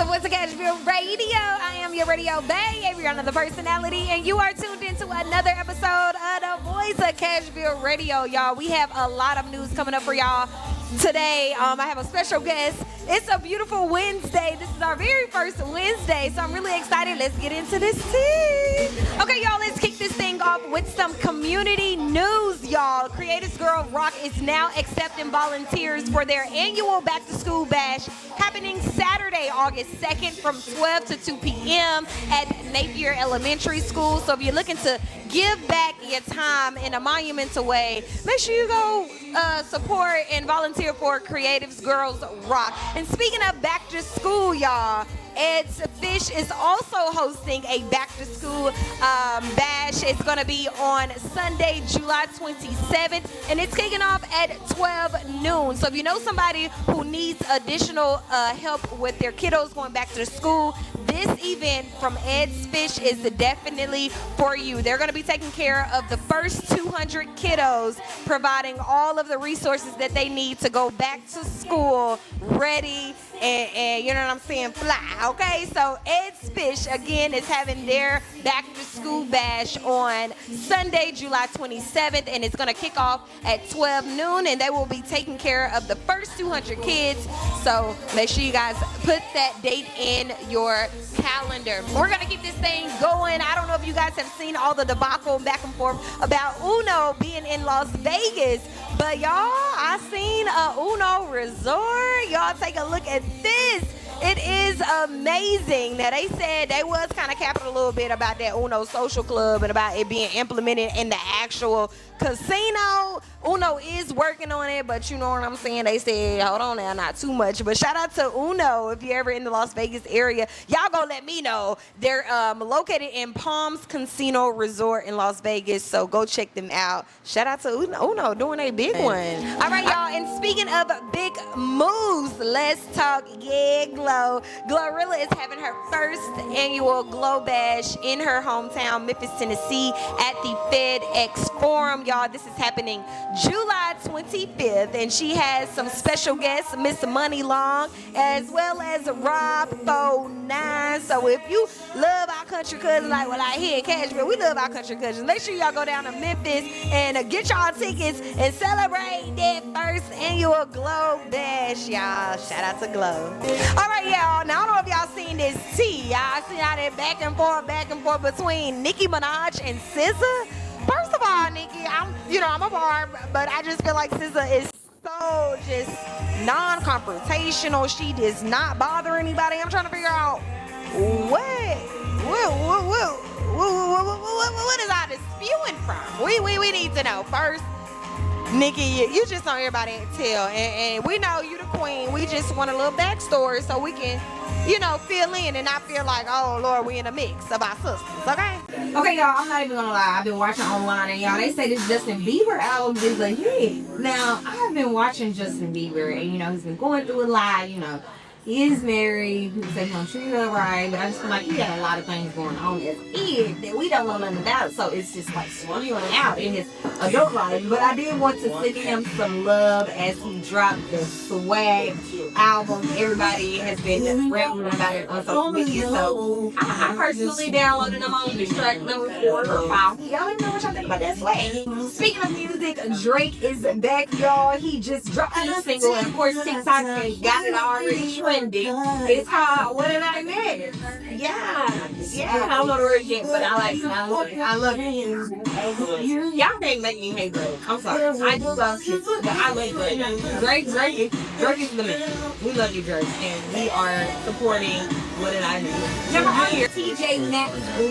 the voice of Cashville Radio. I am your radio bae, Abriana the personality, and you are tuned into another episode of the voice of Cashville Radio, y'all. We have a lot of news coming up for y'all today. I have a special guest. It's a beautiful Wednesday. This is our very first Wednesday, so I'm really excited. Let's get into this tea. Okay, y'all, let's kick this thing off with some community news, y'all. Creatives Girl Rock is now accepting volunteers for their annual Back to School Bash happening Saturday, August 2nd from 12 to 2 p.m. at Napier Elementary School. So if you're looking to give back your time in a monumental way, make sure you go support and volunteer for Creatives Girls Rock. And speaking of back to school, y'all, Ed's Fish is also hosting a back to school bash. It's going to be on Sunday, July 27th, and it's kicking off at 12 noon. So if you know somebody who needs additional help with their kiddos going back to school, this event from Ed's Fish is definitely for you. They're going to be taking care of the first 200 kiddos, providing all of the resources that they need to go back to school ready and you know what I'm saying, fly. Okay, so Ed's Fish again is having their back to school bash on Sunday, July 27th, and it's going to kick off at 12 noon, and they will be taking care of the first 200 kids. So make sure you guys put that date in your calendar. We're going to keep this thing going. I don't know if you guys have seen all the debacle back and forth about Uno being in Las Vegas, but y'all, I seen a Uno resort. Y'all take a look at this. It is amazing. Now, they said they was kind of capping a little bit about that Uno social club and about it being implemented in the actual casino. Uno is working on it, but you know what I'm saying? They said, hold on now, not too much. But shout out to Uno if you're ever in the Las Vegas area. Y'all gonna let me know. They're located in Palms Casino Resort in Las Vegas, so go check them out. Shout out to Uno doing a big one. All right, y'all, and speaking of big moves, let's talk, Glow. Glorilla is having her first annual Glow Bash in her hometown, Memphis, Tennessee, at the FedEx Forum. Y'all, this is happening July 25th, and she has some special guests, Miss Money Long, as well as Rob 49. So if you love our country cousins, like what I hear in Cashville, we love our country cousins. Make sure y'all go down to Memphis and get y'all tickets and celebrate that first annual Glow Bash, y'all. Shout out to Glow. All right, y'all. Now, I don't know if y'all seen this tea. Y'all seen how that back and forth between Nicki Minaj and SZA. First of all, Nicki, I'm a barb, but I just feel like SZA is so just non-confrontational. She does not bother anybody. I'm trying to figure out what is all this spewing from? We need to know first. Nicki, you just on everybody tell, and we know you the queen. We just want a little backstory so we can, fill in and not feel like, oh Lord, we in a mix of our sisters, okay? Okay, y'all, I'm not even gonna lie. I've been watching online, and y'all, they say this Justin Bieber album is a hit. Now, I've been watching Justin Bieber, and he's been going through a lot. He is married. People say he's gonna treat her right, but I just feel like he got a lot of things going on as kid that we don't know nothing about. So it's just like swirling out in his adult life. But I did want to send him some love as he dropped the Swag album. Everybody has been rambling about it on social media. So I personally downloaded them on the track number 4 for 5. Y'all even know what y'all think about that Swag. Speaking of music, Drake is back, y'all. He just dropped a new single, and of course TikTok got it already trending. It's called What Did I Miss? Yeah. I don't know the word yet, but I like it. I love it. Y'all can't make me hate Drake. I'm sorry. I do love him, but I love Drake. Drake is the man. We love you, Drake, and we are supporting What Did I Miss. Number 1 here, TJ Maxx. It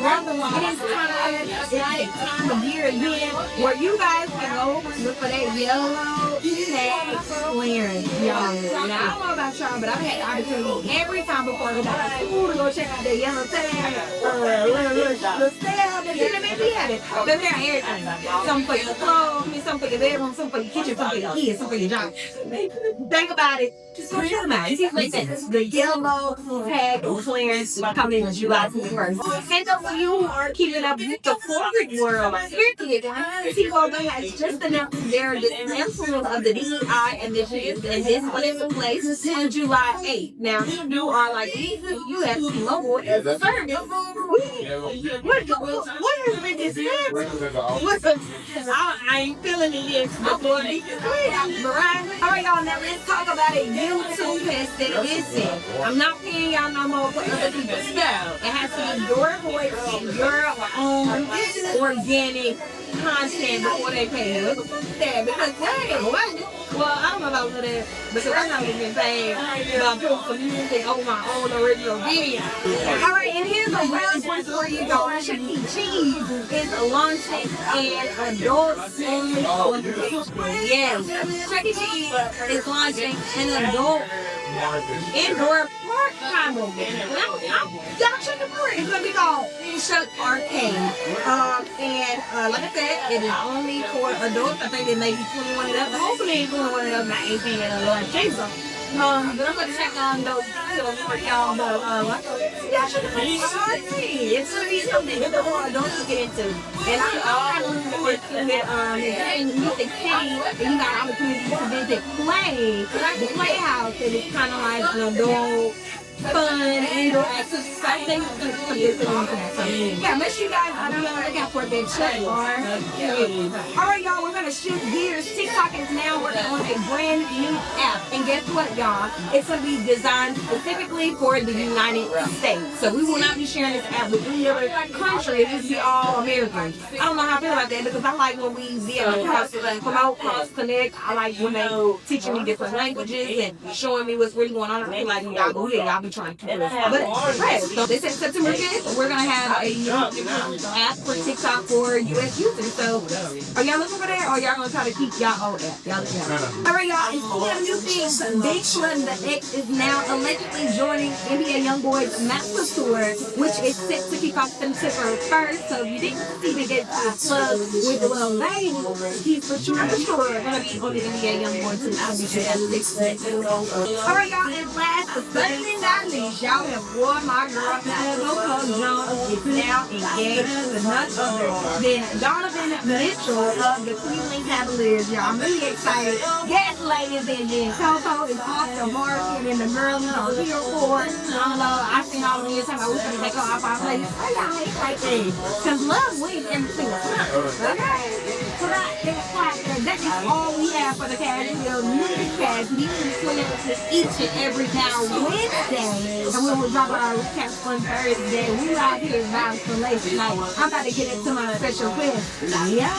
is time of year again where you guys can go look for that yellow tag clearance, y'all. Now, I don't know about y'all, but I've had the opportunity every time before I go back to school to go check out that yellow tag, little sale that you may be having. They're there everything. Some for your clothes, some for your bedroom, some for your kitchen, some for your kids, some for your job. Think about it. Just go check them out. It's like this. The yellow tag clearance coming in July 21st. And those of you who aren't keeping up with the corporate world, T-Mobile has just announced their dismantling of the DEI initiatives, and this one is in place on July 8th. wait. Now, if you are like me, you have to be local as a service. What has been discussed? I ain't feeling it yet. My boy, all right, y'all, now let's talk about a YouTube pest that listen. I'm not paying y'all no more for other people's stuff. It has to be your voice and your own organic content before they pay you. That because well, I don't know about that because I'm not even paid about putting some music on my own original video. All right, and here's a real point for you guys. Chuck E. Cheese is launching an adult-only organization. Yes, Chuck E. Cheese is launching an adult indoor park kind of thing. Y'all check the park. It's gonna be called Chuck Arcade. And like I said, it is only for adults. I think it may be 21 and up. Hopefully, it's 21 and up, not 18 and up. But I'm gonna check on those details for y'all. But yeah, check the park. It's gonna be something that the adults get into. And I'm looking forward to it. Music City, and you got an opportunity to visit Play, the Playhouse, and it's kind of like an adult fun indoor activity. So I think it's going to be a good. Yeah, make sure you guys look out for that Chuck bar. All right, y'all, we're going to shift gears. TikTok is now working on a brand new app. And guess what, y'all? It's going to be designed specifically for the United States. So we will not be sharing this app with any other country. It just be all Americans. I don't know how I feel about that because I like when we be able to promote, cross-connect. I like when they teaching me different languages and showing me what's really going on. I feel like y'all go ahead, y'all be trying to do this. But right, so they said September 5th, we're gonna have a new app for TikTok for US users. So are y'all looking for that, or y'all gonna try to keep y'all old app? Y'all look at. All right, y'all. It's one of the new things. Big Shun the X is now allegedly joining NBA YoungBoy's Master Tour, which is set to kick off September 1st. So if you didn't see the get plug with the little lady, he's for sure gonna be on the NBA YoungBoy too. I'll be sure that's 6. All right, y'all. And last but certainly not least, y'all have won my girl Jones is now engaged to none other than Donovan Mitchell of the Cleveland Cavaliers. Y'all, I'm really excited. Yes, ladies and gents, Coco is off the market and the girls are here for. I don't know. I seen all of these times. I wish I could take off our place. Why y'all hate like that? Because love wins every single time. Okay? So that is all we have for the Cashville newscast. We tune in each and every now Wednesday, and we will drop our recaps on Thursday. We out here vibes for late tonight. I'm about to get into my special quiz. Yeah.